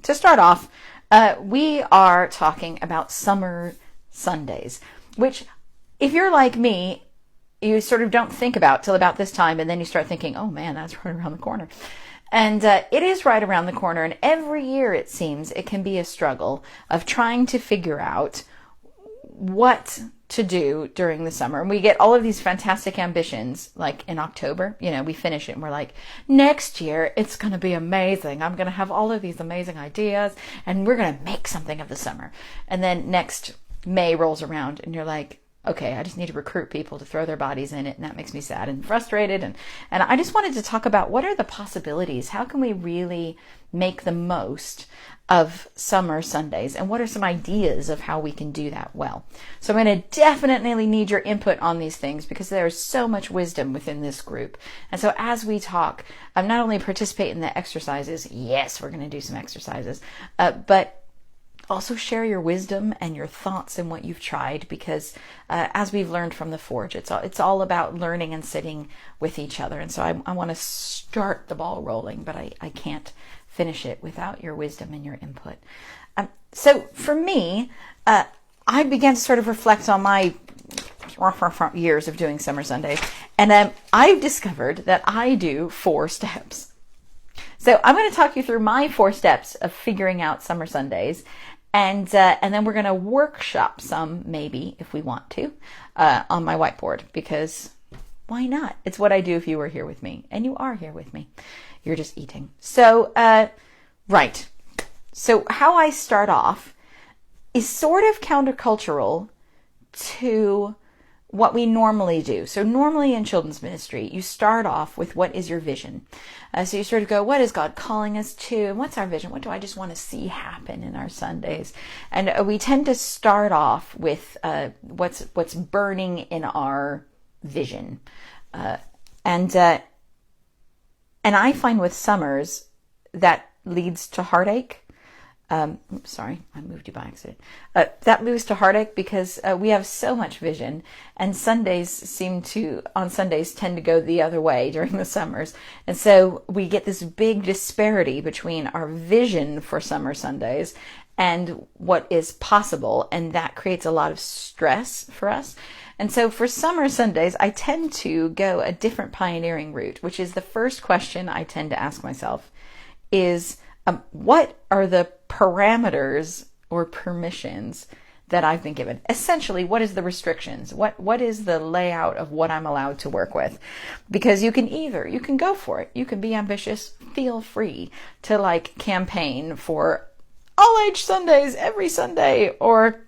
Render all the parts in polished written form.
to start off, we are talking about summer Sundays, which, if you're like me, you sort of don't think about till about this time, and then you start thinking, oh man, that's right around the corner. And it is right around the corner, and every year, it seems, it can be a struggle of trying to figure out what to do during the summer. And we get all of these fantastic ambitions, like in October, we finish it and we're like, next year, it's going to be amazing. I'm going to have all of these amazing ideas, and we're going to make something of the summer. And then next May rolls around, and you're like, okay, I just need to recruit people to throw their bodies in it, and that makes me sad and frustrated. And I just wanted to talk about what are the possibilities? How can we really make the most of summer Sundays? And what are some ideas of how we can do that well? So I'm going to definitely need your input on these things, because there's so much wisdom within this group. And so as we talk, I'm not only participate in the exercises, yes, we're going to do some exercises, but also share your wisdom and your thoughts and what you've tried, because as we've learned from the Forge, it's all about learning and sitting with each other. And so I want to start the ball rolling, but I can't finish it without your wisdom and your input. So for me, I began to sort of reflect on my years of doing Summer Sundays, and I've discovered that I do 4 steps. So I'm going to talk you through my 4 steps of figuring out Summer Sundays, and then we're going to workshop some, maybe, if we want to, on my whiteboard, because why not? It's what I do if you were here with me, and you are here with me. You're just eating. So, right. So how I start off is sort of countercultural to what we normally do. So normally in children's ministry, you start off with what is your vision. So you sort of go, what is God calling us to? And what's our vision? What do I just want to see happen in our Sundays? And we tend to start off with what's burning in our vision. And I find with summers that leads to heartache. Sorry, I moved you by accident. That leads to heartache because we have so much vision, and Sundays tend to go the other way during the summers. And so we get this big disparity between our vision for summer Sundays and what is possible, and that creates a lot of stress for us. And so for summer Sundays, I tend to go a different pioneering route, which is the first question I tend to ask myself is, what are the parameters or permissions that I've been given? Essentially, what is the restrictions? What is the layout of what I'm allowed to work with? Because you can go for it. You can be ambitious. Feel free to campaign for all age Sundays every Sunday, or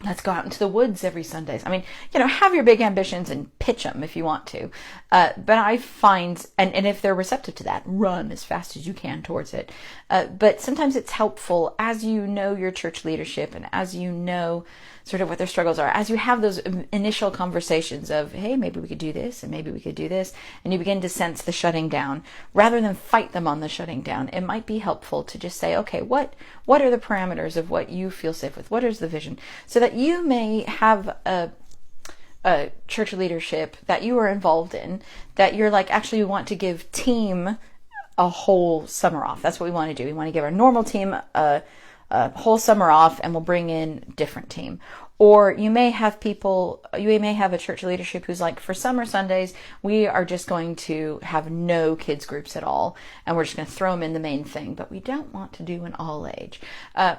let's go out into the woods every Sundays. I mean, have your big ambitions and pitch them if you want to. But I find, and if they're receptive to that, run as fast as you can towards it. But sometimes it's helpful, as you know your church leadership and as you know sort of what their struggles are, as you have those initial conversations of, hey, maybe we could do this and maybe we could do this, and you begin to sense the shutting down, rather than fight them on the shutting down, it might be helpful to just say, okay, what are the parameters of what you feel safe with? What is the vision? So that you may have a church leadership that you are involved in, that you're actually we want to give team a whole summer off. That's what we want to do. We want to give our normal team a whole summer off, and we'll bring in different team. Or you may have a church leadership who's like, for summer Sundays, we are just going to have no kids groups at all, and we're just going to throw them in the main thing, but we don't want to do an all age.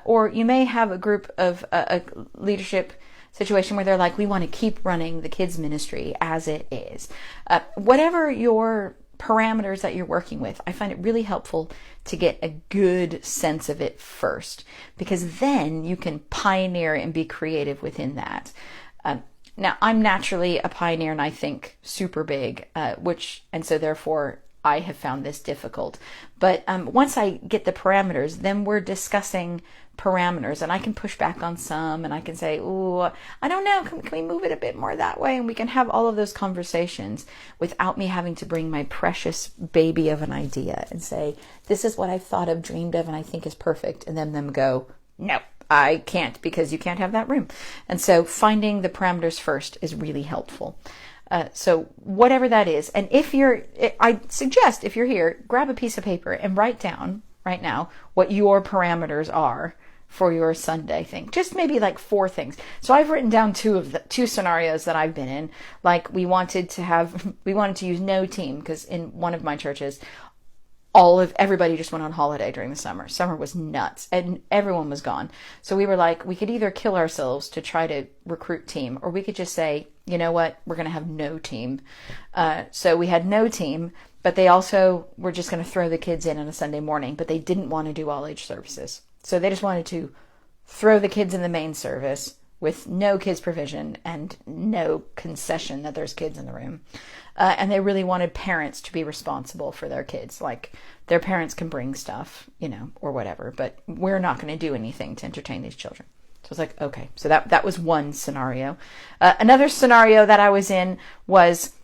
Or you may have a group of a leadership situation where they're like, we want to keep running the kids ministry as it is. Whatever your parameters that you're working with, I find it really helpful to get a good sense of it first, because then you can pioneer and be creative within that. Now, I'm naturally a pioneer and I think super big, and so therefore I have found this difficult. But once I get the parameters, then we're discussing parameters, and I can push back on some, and I can say, "Ooh, I don't know, can we move it a bit more that way?" And we can have all of those conversations without me having to bring my precious baby of an idea and say, "This is what I've thought of, dreamed of, and I think is perfect," and then them go, "No, I can't, because you can't have that room." And so finding the parameters first is really helpful. So whatever that is, and I suggest if you're here, grab a piece of paper and write down right now what your parameters are for your Sunday thing. Just maybe like 4 things. So I've written down two scenarios that I've been in. Like we wanted to use no team, because in one of my churches, everybody just went on holiday during the summer. Summer was nuts and everyone was gone. So we were like, we could either kill ourselves to try to recruit team, or we could just say, you know what, we're going to have no team. So we had no team, but they also were just going to throw the kids in on a Sunday morning, but they didn't want to do all age services. So they just wanted to throw the kids in the main service with no kids provision and no concession that there's kids in the room. And they really wanted parents to be responsible for their kids. Like their parents can bring stuff, or whatever, but we're not going to do anything to entertain these children. So I was like, okay. So that was one scenario. Another scenario that I was in was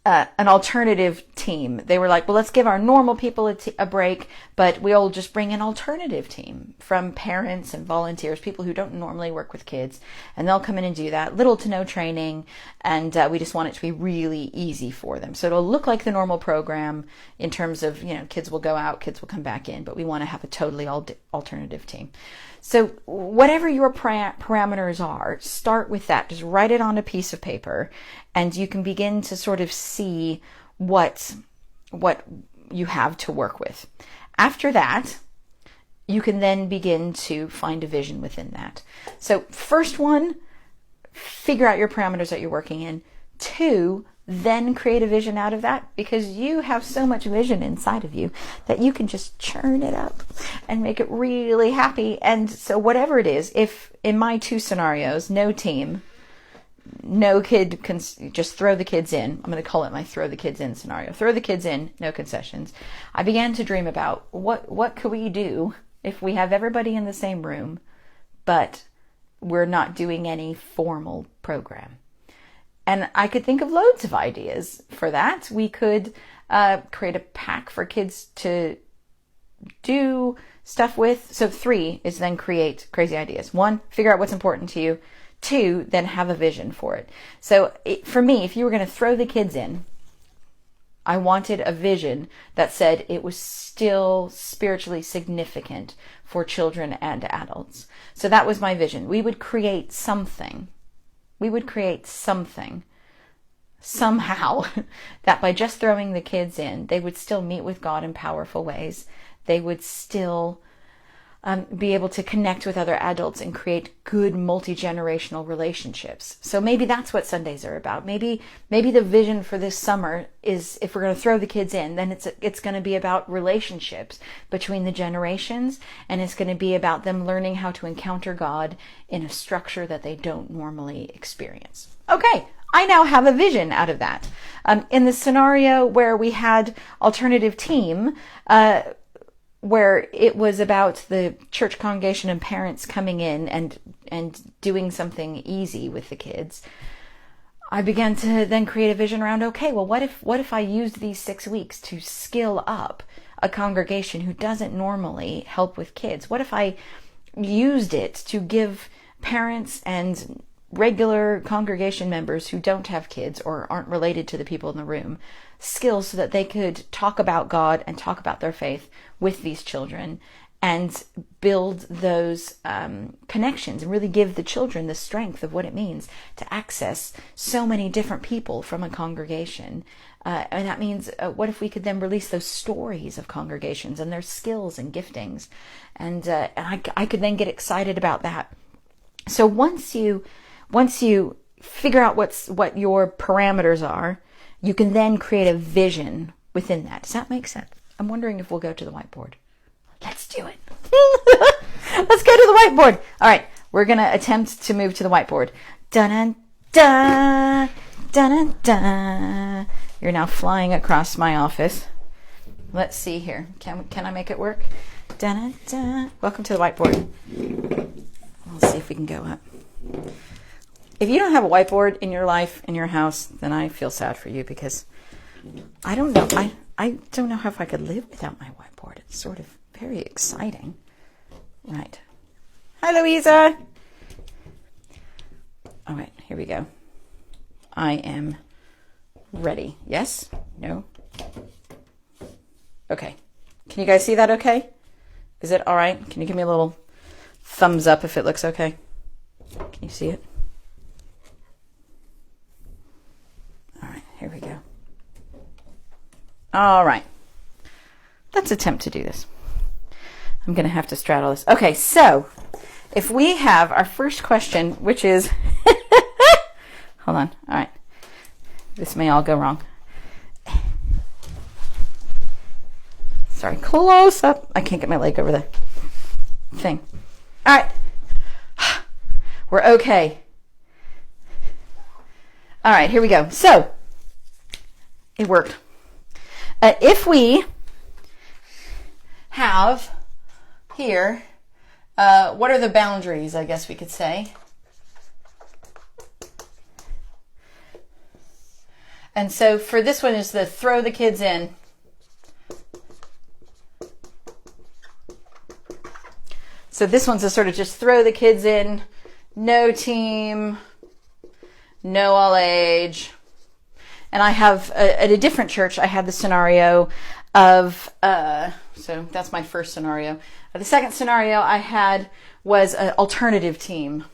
an alternative team. They were like, well, let's give our normal people a break, but we'll just bring an alternative team from parents and volunteers, people who don't normally work with kids, and they'll come in and do that. Little to no training, and we just want it to be really easy for them. So it'll look like the normal program in terms of, kids will go out, kids will come back in, but we want to have a totally alternative team. So whatever your parameters are, start with that. Just write it on a piece of paper, and you can begin to sort of see what you have to work with. After that, you can then begin to find a vision within that. So first one, figure out your parameters that you're working in. 2, then create a vision out of that, because you have so much vision inside of you that you can just churn it up and make it really happy. And so whatever it is, if in my 2 scenarios, no team, no kid can just throw the kids in. I'm going to call it my throw the kids in scenario. Throw the kids in, no concessions. I began to dream about what could we do if we have everybody in the same room, but we're not doing any formal program. And I could think of loads of ideas for that. We could create a pack for kids to do stuff with. So 3 is then create crazy ideas. 1, figure out what's important to you. 2, then have a vision for it. So for me, if you were going to throw the kids in, I wanted a vision that said it was still spiritually significant for children and adults. So that was my vision. We would create something somehow that by just throwing the kids in, they would still meet with God in powerful ways. They would still be able to connect with other adults and create good multi-generational relationships. So maybe that's what Sundays are about. Maybe the vision for this summer is, if we're going to throw the kids in, then it's going to be about relationships between the generations, and it's going to be about them learning how to encounter God in a structure that they don't normally experience. Okay, I now have a vision out of that. In the scenario where we had alternative team, where it was about the church congregation and parents coming in and doing something easy with the kids, I began to then create a vision around, okay, well, what if I used these 6 weeks to skill up a congregation who doesn't normally help with kids? What if I used it to give parents and regular congregation members who don't have kids or aren't related to the people in the room skills so that they could talk about God and talk about their faith with these children and build those connections and really give the children the strength of what it means to access so many different people from a congregation. And that means, what if we could then release those stories of congregations and their skills and giftings? And I could then get excited about that. So once you figure out what your parameters are, you can then create a vision within that. Does that make sense? I'm wondering if we'll go to the whiteboard. Let's do it. Let's go to the whiteboard. All right, we're going to attempt to move to the whiteboard. Dun-dun-dun, dun-dun-dun. You're now flying across my office. Let's see here. Can I make it work? Dun-dun-dun. Welcome to the whiteboard. Let's see if we can go up. If you don't have a whiteboard in your life, in your house, then I feel sad for you, because I don't know. I don't know how if I could live without my whiteboard. It's sort of very exciting. Right. Hi, Louisa. All right, here we go. I am ready. Yes? No? Okay. Can you guys see that okay? Is it all right? Can you give me a little thumbs up if it looks okay? Can you see it? All right, here we go. All right. Let's attempt to do this. I'm going to have to straddle this. Okay, so if we have our first question, which is, hold on. All right. This may all go wrong. Sorry, close up. I can't get my leg over the thing. All right. We're okay. All right, here we go. So, it worked. If we have here, what are the boundaries, I guess we could say? And so for this one is the throw the kids in. So this one's a sort of just throw the kids in, no team, no all age. And I have, at a different church, I had the scenario of, so that's my first scenario. The second scenario I had was an alternative team.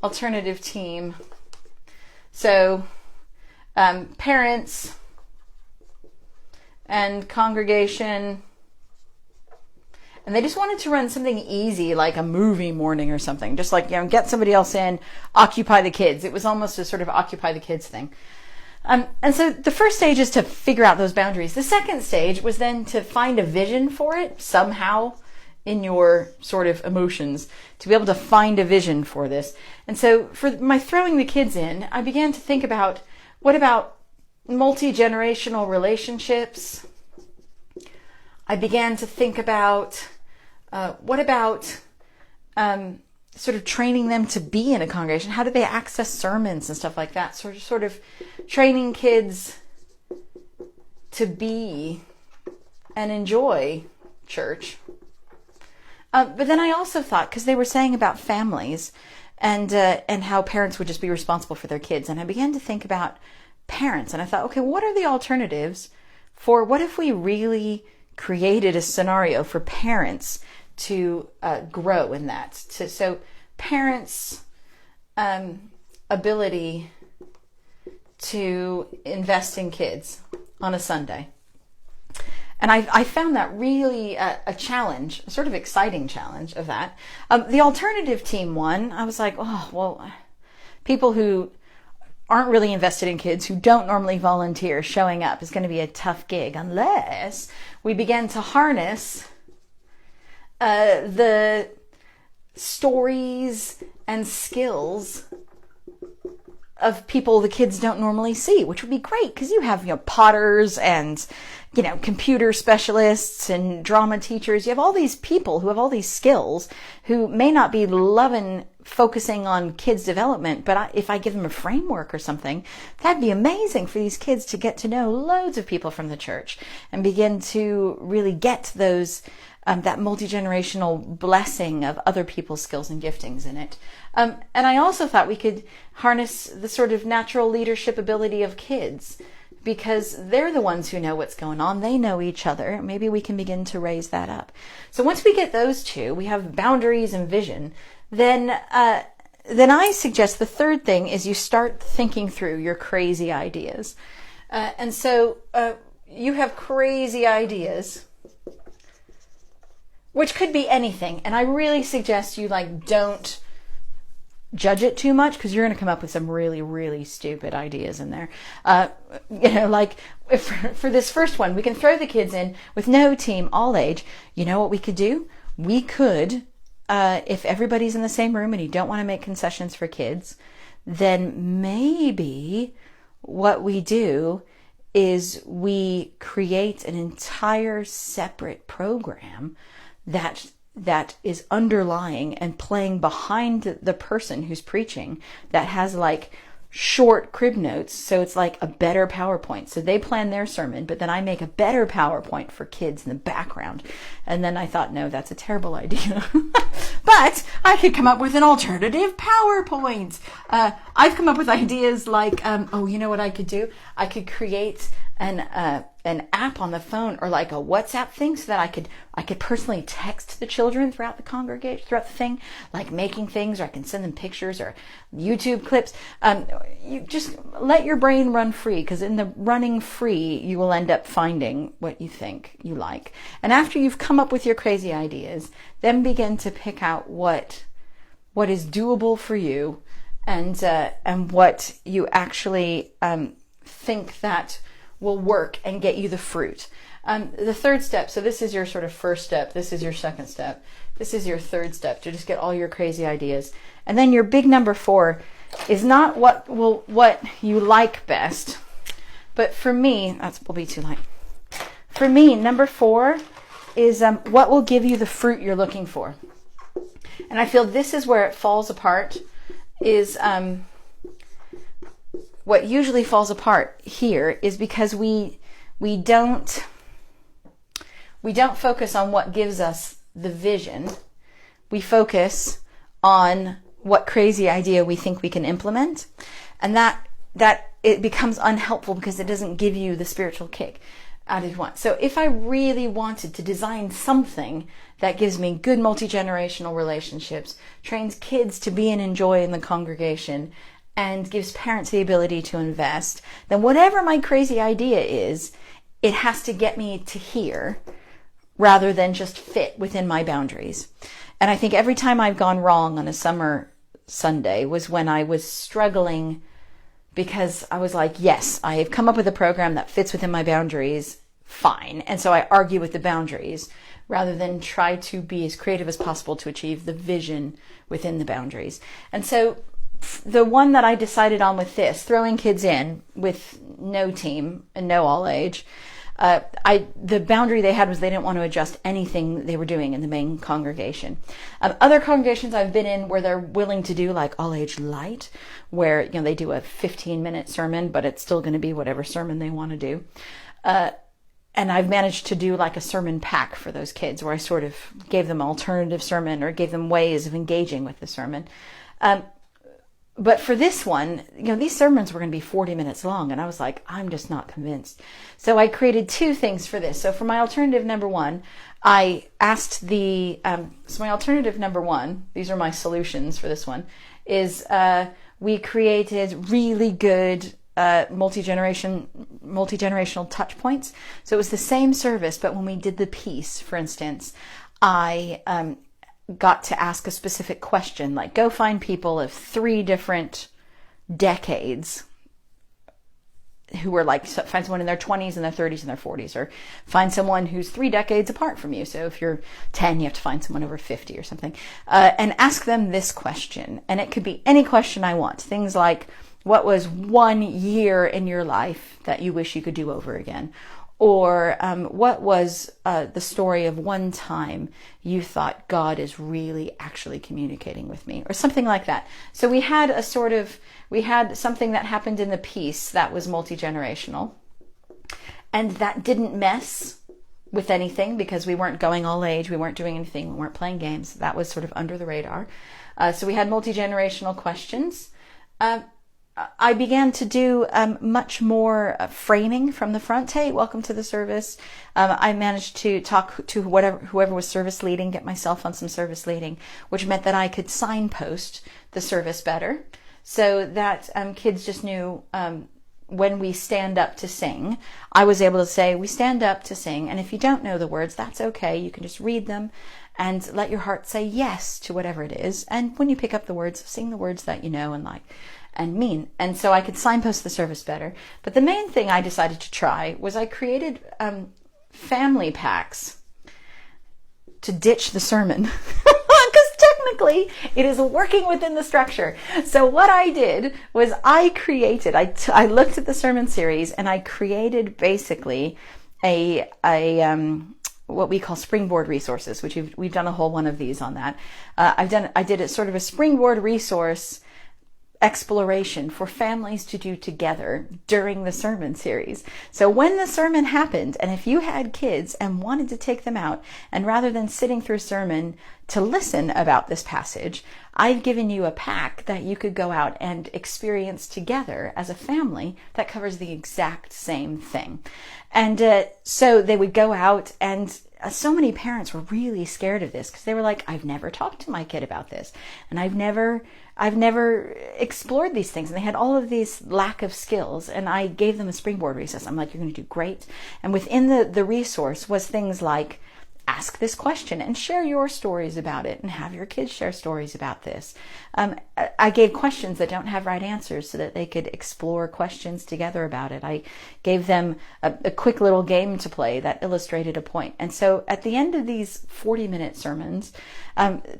Alternative team. So, parents and congregation, and they just wanted to run something easy, like a movie morning or something. Just like, get somebody else in, occupy the kids. It was almost a sort of occupy the kids thing. And so the first stage is to figure out those boundaries. The second stage was then to find a vision for it somehow in your sort of emotions, to be able to find a vision for this. And so for my throwing the kids in, I began to think about, what about multi-generational relationships? I began to think about, what about sort of training them to be in a congregation? How do they access sermons and stuff like that? Sort of training kids to be and enjoy church. But then I also thought, because they were saying about families and how parents would just be responsible for their kids, and I began to think about parents, and I thought, okay, what are the alternatives for what if we really created a scenario for parents to grow in that? So parents' ability to invest in kids on a Sunday. And I found that really a challenge, a sort of exciting challenge of that. The alternative team one, I was like, oh, well, people who aren't really invested in kids, who don't normally volunteer, showing up is going to be a tough gig unless we begin to harness the stories and skills of people the kids don't normally see, which would be great because you have, potters and, computer specialists and drama teachers. You have all these people who have all these skills who may not be loving focusing on kids' development, but if I give them a framework or something, that'd be amazing for these kids to get to know loads of people from the church and begin to really get those that multi-generational blessing of other people's skills and giftings in it. And I also thought we could harness the sort of natural leadership ability of kids, because they're the ones who know what's going on. They know each other. Maybe we can begin to raise that up. So once we get those two, we have boundaries and vision, then I suggest the third thing is you start thinking through your crazy ideas. And so you have crazy ideas, which could be anything. And I really suggest you don't judge it too much, because you're going to come up with some really, really stupid ideas in there. For this first one, we can throw the kids in with no team, all age. You know what we could do? We could, if everybody's in the same room and you don't want to make concessions for kids, then maybe what we do is we create an entire separate program that is underlying and playing behind the person who's preaching, that has short crib notes. So it's like a better PowerPoint. So they plan their sermon, but then I make a better PowerPoint for kids in the background. And then I thought, no, that's a terrible idea. But I could come up with an alternative PowerPoint. I've come up with ideas like, you know what I could do? I could create an app on the phone or like a WhatsApp thing so that I could personally text the children throughout the congregation, throughout the thing, like making things, or I can send them pictures or YouTube clips. You just let your brain run free, because in the running free, you will end up finding what you think you like. And after you've come up with your crazy ideas, then begin to pick out what is doable for you, and what you actually think that will work and get you the fruit. The third step, so this is your sort of first step, this is your second step, this is your third step, to just get all your crazy ideas. And then your big number 4 is not what you like best, but for me, will be too light. For me, number 4 is what will give you the fruit you're looking for. And I feel this is where it falls apart, is what usually falls apart here is because we don't focus on what gives us the vision. We focus on what crazy idea we think we can implement, and that it becomes unhelpful because it doesn't give you the spiritual kick out of one. So if I really wanted to design something that gives me good multi-generational relationships, trains kids to be and enjoy in the congregation, and gives parents the ability to invest, then whatever my crazy idea is, it has to get me to here rather than just fit within my boundaries. And I think every time I've gone wrong on a summer Sunday was when I was struggling, because I was like, yes, I have come up with a program that fits within my boundaries, fine. And so I argue with the boundaries rather than try to be as creative as possible to achieve the vision within the boundaries. And so the one that I decided on with this, throwing kids in with no team and no all age, the boundary they had was they didn't want to adjust anything they were doing in the main congregation. Other congregations I've been in where they're willing to do like all age light, where they do a 15-minute sermon, but it's still going to be whatever sermon they want to do. And I've managed to do like a sermon pack for those kids, where I sort of gave them alternative sermon or gave them ways of engaging with the sermon. But for this one, these sermons were going to be 40 minutes long, and I was like, I'm just not convinced. So I created 2 things for this. So for my alternative number 1, I asked so my alternative number 1, these are my solutions for this one, is we created really good multi-generational touch points. So it was the same service, but when we did the piece, for instance, I got to ask a specific question, like go find people of 3 different decades who were like, find someone in their 20s and their 30s and their 40s, or find someone who's 3 decades apart from you. So if you're 10, you have to find someone over 50 or something, and ask them this question. And it could be any question I want. Things like, what was 1 year in your life that you wish you could do over again? Or what was the story of one time you thought God is really actually communicating with me, or something like that. So we had something that happened in the piece that was multi-generational, and that didn't mess with anything because we weren't going all age, we weren't doing anything, we weren't playing games. That was sort of under the radar. So we had multi-generational questions. I began to do much more framing from the front. Hey, welcome to the service. I managed to talk to whoever was service leading, get myself on some service leading, which meant that I could signpost the service better, so that kids just knew when we stand up to sing, I was able to say, we stand up to sing, and if you don't know the words, that's okay. You can just read them and let your heart say yes to whatever it is. And when you pick up the words, sing the words that you know and like and mean. And so I could signpost the service better. But the main thing I decided to try was I created family packs to ditch the sermon. Because technically it is working within the structure. So what I did was I looked at the sermon series and I created basically a what we call springboard resources, which we've done a whole one of these on that. I did it sort of a springboard resource exploration for families to do together during the sermon series. So when the sermon happened, and if you had kids and wanted to take them out, and rather than sitting through a sermon to listen about this passage, I've given you a pack that you could go out and experience together as a family that covers the exact same thing. And so they would go out, and so many parents were really scared of this because they were like, I've never talked to my kid about this, and I've never explored these things. And they had all of these lack of skills, and I gave them a springboard recess. I'm like, you're going to do great. And within the resource was things like, ask this question and share your stories about it, and have your kids share stories about this. I gave questions that don't have right answers so that they could explore questions together about it. I gave them a quick little game to play that illustrated a point. And so at the end of these 40-minute sermons,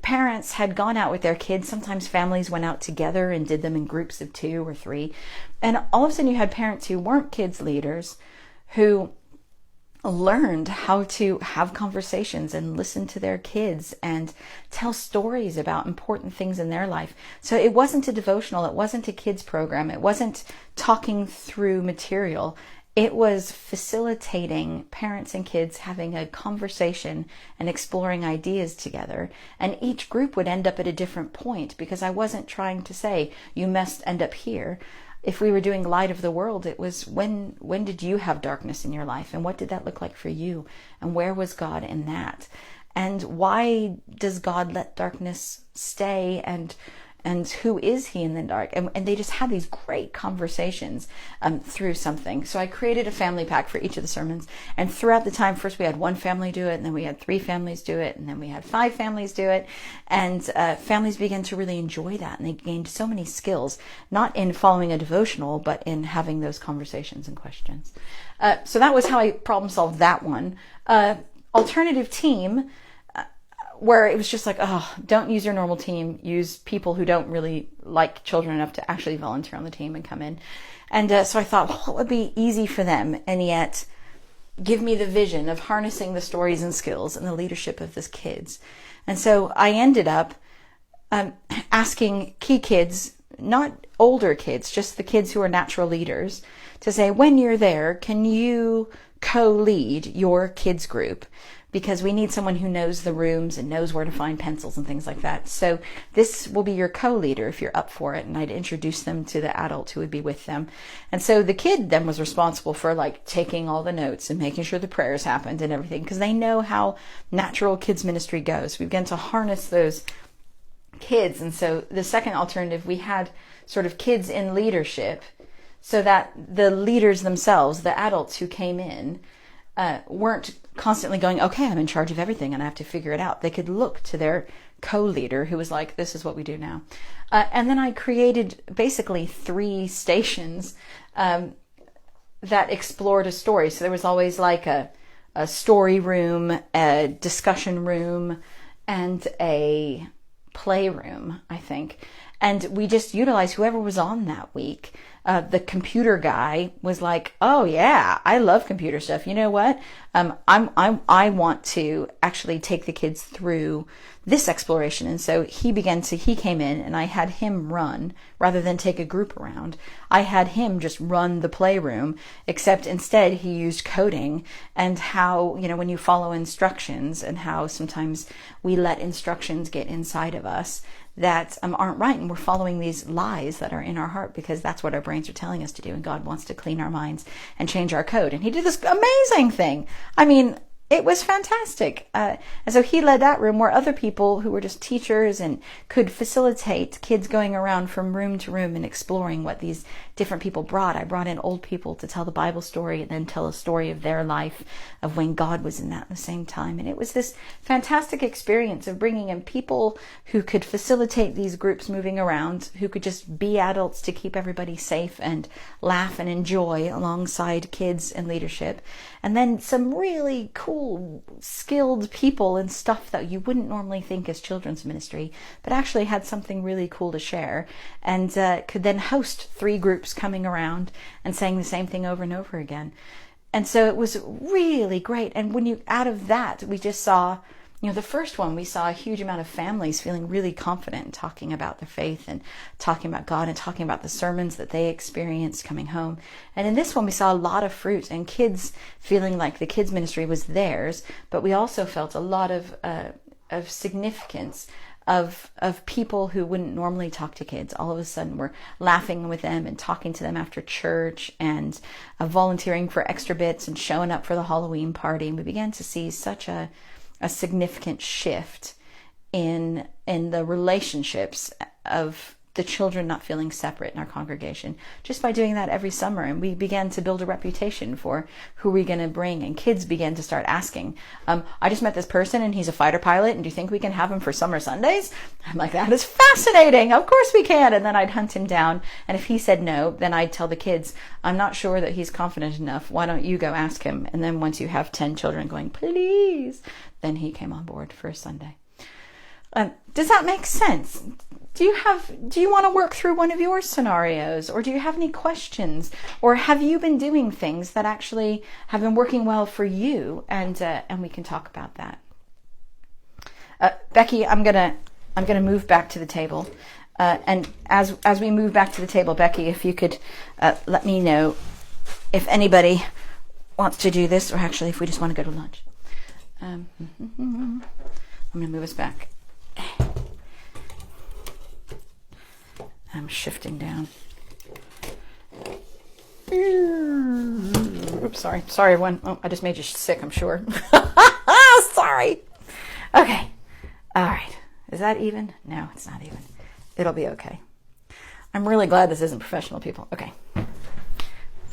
parents had gone out with their kids. Sometimes families went out together and did them in groups of 2 or 3. And all of a sudden you had parents who weren't kids leaders who learned how to have conversations and listen to their kids and tell stories about important things in their life. So it wasn't a devotional, it wasn't a kids program, it wasn't talking through material. It was facilitating parents and kids having a conversation and exploring ideas together. And each group would end up at a different point, because I wasn't trying to say, you must end up here. If we were doing light of the world, it was when did you have darkness in your life, and what did that look like for you, and where was God in that, and why does God let darkness stay, and who is he in the dark? And they just had these great conversations through something. So I created a family pack for each of the sermons, and throughout the time, first we had 1 family do it, and then we had 3 families do it, and then we had 5 families do it, and families began to really enjoy that, and they gained so many skills, not in following a devotional, but in having those conversations and questions. So that was how I problem solved that one. Alternative team, where it was just like, oh, don't use your normal team. Use people who don't really like children enough to actually volunteer on the team and come in. And so I thought, what would be easy for them, and yet give me the vision of harnessing the stories and skills and the leadership of these kids. And so I ended up asking key kids, not older kids, just the kids who are natural leaders, to say, when you're there, can you co-lead your kids group? Because we need someone who knows the rooms and knows where to find pencils and things like that. So this will be your co-leader if you're up for it. And I'd introduce them to the adult who would be with them. And so the kid then was responsible for like taking all the notes and making sure the prayers happened and everything, because they know how natural kids ministry goes. We began to harness those kids. And so the second alternative, we had sort of kids in leadership, so that the leaders themselves, the adults who came in, weren't constantly going, okay, I'm in charge of everything and I have to figure it out. They could look to their co-leader who was like, this is what we do now. And then I created basically 3 stations that explored a story. So there was always like a story room, a discussion room, and a playroom, I think. And we just utilized whoever was on that week. The computer guy was like, oh yeah, I love computer stuff. You know what? I want to actually take the kids through this exploration. And so he came in, and I had him run, rather than take a group around. I had him just run the playroom, except instead he used coding, and how, when you follow instructions, and how sometimes we let instructions get inside of us that aren't right, and we're following these lies that are in our heart, because that's what our brains are telling us to do, and God wants to clean our minds and change our code. And he did this amazing thing. I mean, it was fantastic. And so he led that room, where other people who were just teachers and could facilitate kids going around from room to room and exploring what these different people brought. I brought in old people to tell the Bible story and then tell a story of their life, of when God was in that at the same time. And it was this fantastic experience of bringing in people who could facilitate these groups moving around, who could just be adults to keep everybody safe and laugh and enjoy alongside kids and leadership. And then some really cool, skilled people and stuff that you wouldn't normally think as children's ministry, but actually had something really cool to share, and could then host 3 groups coming around and saying the same thing over and over again. And so it was really great. And when out of that, we just saw, the first one, we saw a huge amount of families feeling really confident in talking about their faith and talking about God and talking about the sermons that they experienced coming home. And in this one, we saw a lot of fruit, and kids feeling like the kids ministry was theirs, but we also felt a lot of significance of people who wouldn't normally talk to kids. All of a sudden we're laughing with them and talking to them after church, and volunteering for extra bits and showing up for the Halloween party. And we began to see such a significant shift in the relationships of the children not feeling separate in our congregation, just by doing that every summer. And we began to build a reputation for who we're going to bring, and kids began to start asking, I just met this person and he's a fighter pilot, and do you think we can have him for summer Sundays? I'm like, that is fascinating, of course we can. And then I'd hunt him down, and if he said no, then I'd tell the kids, I'm not sure that he's confident enough, why don't you go ask him? And then once you have 10 children going, please, then he came on board for a Sunday. Does that make sense? Do you want to work through one of your scenarios, or do you have any questions, or have you been doing things that actually have been working well for you? And we can talk about that. Becky, I'm gonna move back to the table, and as we move back to the table, Becky, if you could let me know if anybody wants to do this, or actually if we just want to go to lunch. I'm gonna move us back. I'm shifting down. Oops, sorry, everyone. Oh, I just made you sick, I'm sure. Sorry. Okay. All right. Is that even? No, it's not even. It'll be okay. I'm really glad this isn't professional people. Okay.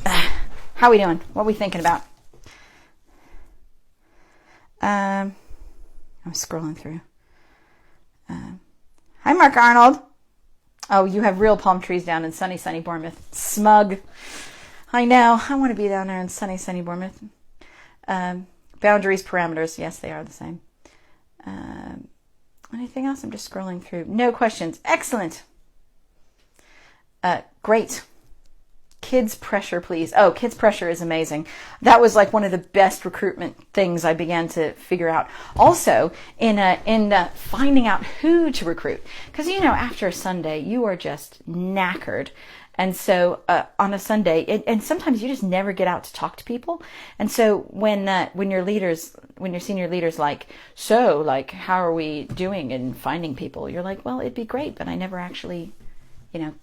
How are we doing? What are we thinking about? I'm scrolling through. Hi, Mark Arnold. Oh, you have real palm trees down in sunny Bournemouth. Smug. I know. I want to be down there in sunny Bournemouth. Boundaries, parameters. Yes, they are the same. Anything else? I'm just scrolling through. No questions. Excellent. Great. Kids pressure, please. Oh, kids pressure is amazing. That was like one of the best recruitment things I began to figure out. Also, in finding out who to recruit, because after a Sunday you are just knackered, and so on a Sunday, and sometimes you just never get out to talk to people. And so when your senior leaders so how are we doing in finding people? You're like, well, it'd be great, but I never actually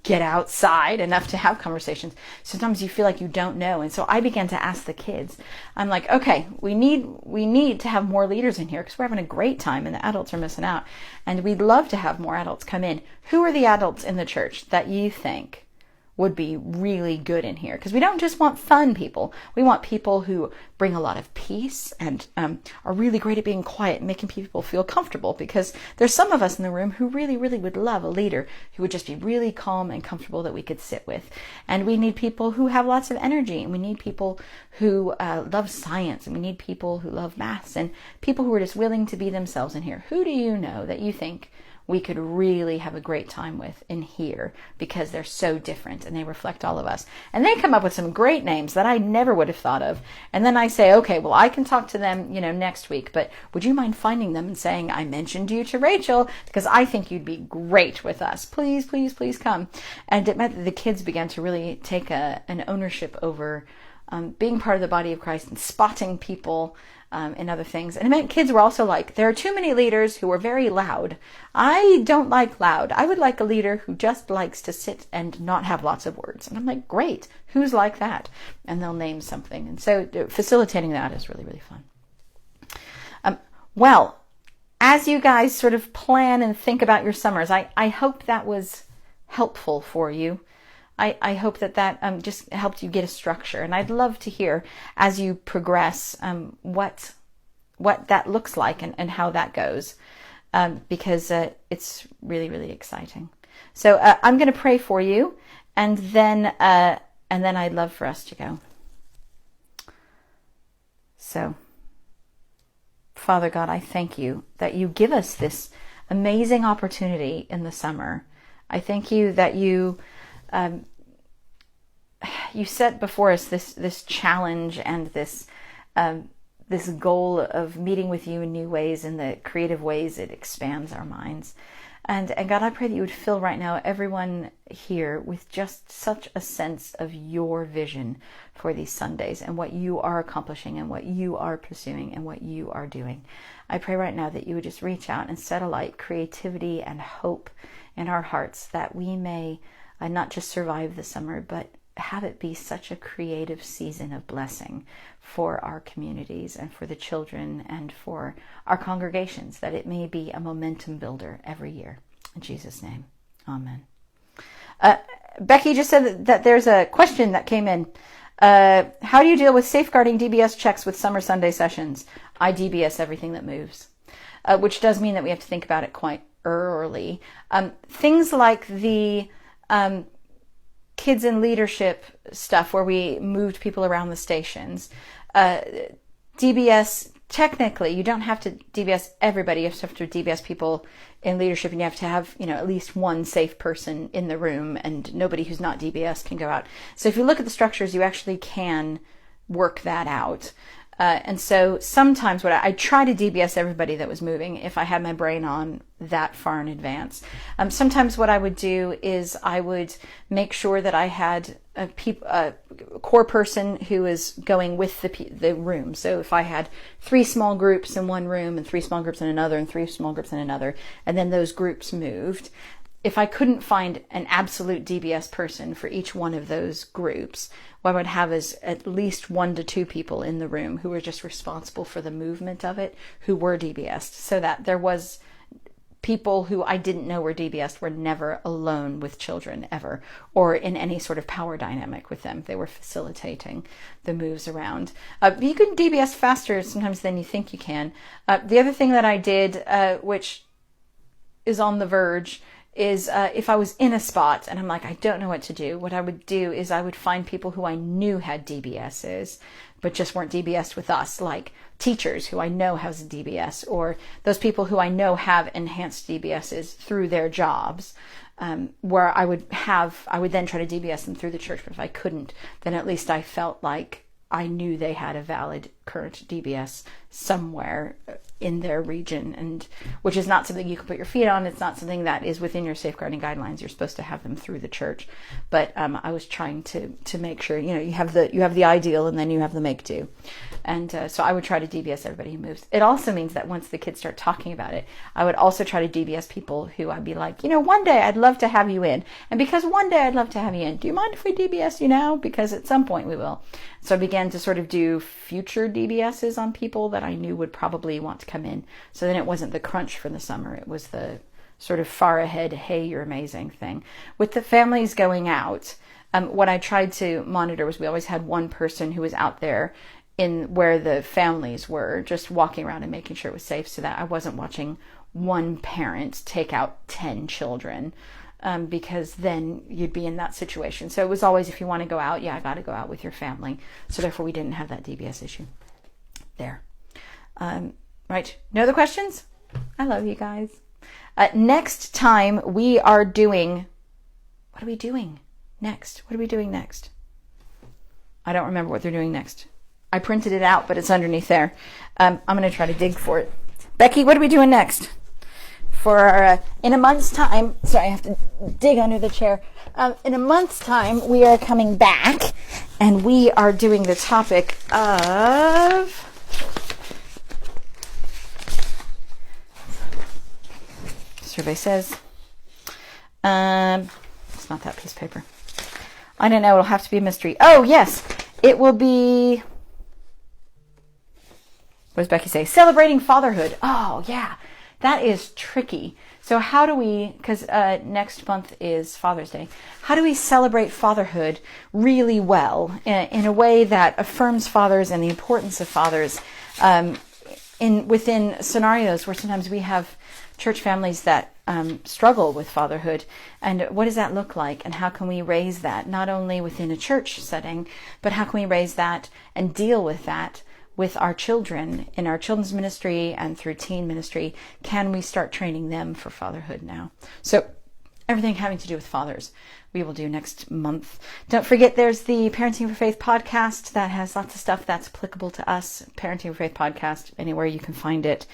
get outside enough to have conversations. Sometimes you feel like you don't know. And so I began to ask the kids, I'm like, okay, we need to have more leaders in here because we're having a great time and the adults are missing out. And we'd love to have more adults come in. Who are the adults in the church that you think would be really good in here? Because we don't just want fun people. We want people who bring a lot of peace and are really great at being quiet and making people feel comfortable, because there's some of us in the room who really, really would love a leader who would just be really calm and comfortable that we could sit with. And we need people who have lots of energy, and we need people who love science, and we need people who love maths, and people who are just willing to be themselves in here. Who do you know that you think we could really have a great time with in here, because they're so different and they reflect all of us? And they come up with some great names that I never would have thought of. And then I say, okay, well, I can talk to them, next week, but would you mind finding them and saying, I mentioned you to Rachel because I think you'd be great with us. Please, please, please come. And it meant that the kids began to really take an ownership over being part of the body of Christ and spotting people and other things. And it meant kids were also like, there are too many leaders who are very loud. I don't like loud. I would like a leader who just likes to sit and not have lots of words. And I'm like, great. Who's like that? And they'll name something. And so facilitating that is really, really fun. Well, as you guys sort of plan and think about your summers, I hope that was helpful for you. I hope that just helped you get a structure. And I'd love to hear, as you progress, what that looks like and how that goes, because it's really, really exciting. So I'm going to pray for you, and then I'd love for us to go. So, Father God, I thank you that you give us this amazing opportunity in the summer. I thank you that you set before us this challenge and this goal of meeting with you in new ways, and the creative ways it expands our minds. And God, I pray that you would fill right now everyone here with just such a sense of your vision for these Sundays and what you are accomplishing and what you are pursuing and what you are doing. I pray right now that you would just reach out and set alight creativity and hope in our hearts, that we may not just survive the summer, but have it be such a creative season of blessing for our communities and for the children and for our congregations, that it may be a momentum builder every year. In Jesus' name, amen. Becky just said that there's a question that came in. How do you deal with safeguarding DBS checks with summer Sunday sessions? I DBS everything that moves, which does mean that we have to think about it quite early. Things like the kids in leadership stuff where we moved people around the stations. DBS, technically, you don't have to DBS everybody. You have to DBS people in leadership, and you have to have, at least one safe person in the room, and nobody who's not DBS can go out. So if you look at the structures, you actually can work that out. And so sometimes I try to DBS everybody that was moving if I had my brain on that far in advance. Sometimes what I would do is I would make sure that I had a core person who is going with the room. So if I had 3 small groups in one room and 3 small groups in another and 3 small groups in another, and then those groups moved, if I couldn't find an absolute DBS person for each one of those groups, what I would have is at least 1 to 2 people in the room who were just responsible for the movement of it, who were DBS'd, so that there was people who I didn't know were DBS'd were never alone with children ever, or in any sort of power dynamic with them. They were facilitating the moves around. You can DBS faster sometimes than you think you can. The other thing that I did, which is on the verge, is if I was in a spot and I'm like, I don't know what to do, what I would do is I would find people who I knew had DBSs, but just weren't DBS with us, like teachers who I know has a DBS, or those people who I know have enhanced DBSs through their jobs, where I would then try to DBS them through the church. But if I couldn't, then at least I felt like I knew they had a valid current DBS somewhere in their region, and which is not something you can put your feet on. It's not something that is within your safeguarding guidelines. You're supposed to have them through the church, but I was trying to make sure you have the ideal, and then you have the make do, and so I would try to DBS everybody who moves. It also means that once the kids start talking about it, I would also try to DBS people who I'd be like, one day I'd love to have you in, and because one day I'd love to have you in, do you mind if we DBS you now? Because at some point we will. So I began to sort of do future DBSs on people that I knew would probably want to come in. So then it wasn't the crunch for the summer. It was the sort of far ahead, hey, you're amazing thing. With the families going out, what I tried to monitor was we always had one person who was out there in where the families were, just walking around and making sure it was safe, so that I wasn't watching one parent take out 10 children. Because then you'd be in that situation. So it was always, if you want to go out, I got to go out with your family. So therefore we didn't have that DBS issue there. Right. No other questions? I love you guys. Next time we are doing, what are we doing next? What are we doing next? I don't remember what they're doing next. I printed it out, but it's underneath there. I'm going to try to dig for it. Becky, what are we doing next? For in a month's time, sorry, I have to dig under the chair. In a month's time, we are coming back, and we are doing the topic of survey says. It's not that piece of paper. I don't know. It'll have to be a mystery. Oh yes, it will be. What does Becky say? Celebrating fatherhood. Oh yeah. That is tricky. So how do we, because next month is Father's Day, how do we celebrate fatherhood really well in a way that affirms fathers and the importance of fathers within scenarios where sometimes we have church families that struggle with fatherhood? And what does that look like? And how can we raise that, not only within a church setting, but how can we raise that and deal with that with our children in our children's ministry and through teen ministry? Can we start training them for fatherhood now? So everything having to do with fathers we will do next month. Don't forget there's the Parenting for Faith podcast that has lots of stuff that's applicable to us. Parenting for Faith podcast, anywhere you can find it.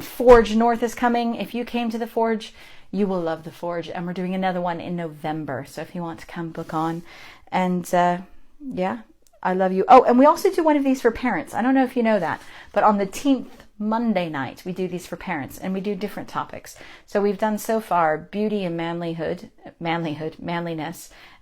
Forge North is coming. If you came to the Forge, you will love the Forge. And we're doing another one in November. So if you want to come, book on. And I love you. Oh, and we also do one of these for parents. I don't know if you know that, but on the Monday night, we do these for parents, and we do different topics. So we've done so far beauty and manliness,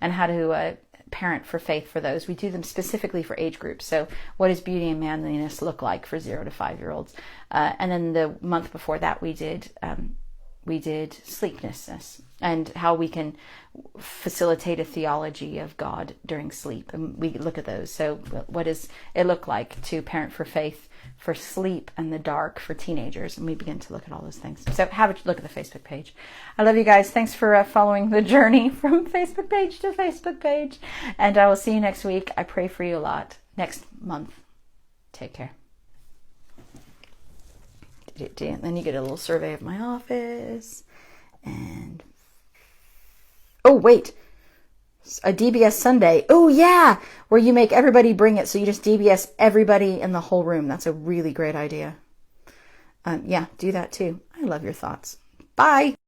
and how to parent for faith for those. We do them specifically for age groups. So what does beauty and manliness look like for 0 to 5-year-olds? And then the month before that, we did sleeplessness and how we can facilitate a theology of God during sleep. And we look at those. So what does it look like to parent for faith for sleep and the dark for teenagers? And we begin to look at all those things. So have a look at the Facebook page. I love you guys. Thanks for following the journey from Facebook page to Facebook page. And I will see you next week. I pray for you a lot next month. Take care. And then you get a little survey of my office. And oh, wait. A DBS Sunday. Oh, yeah. Where you make everybody bring it. So you just DBS everybody in the whole room. That's a really great idea. Yeah, do that too. I love your thoughts. Bye.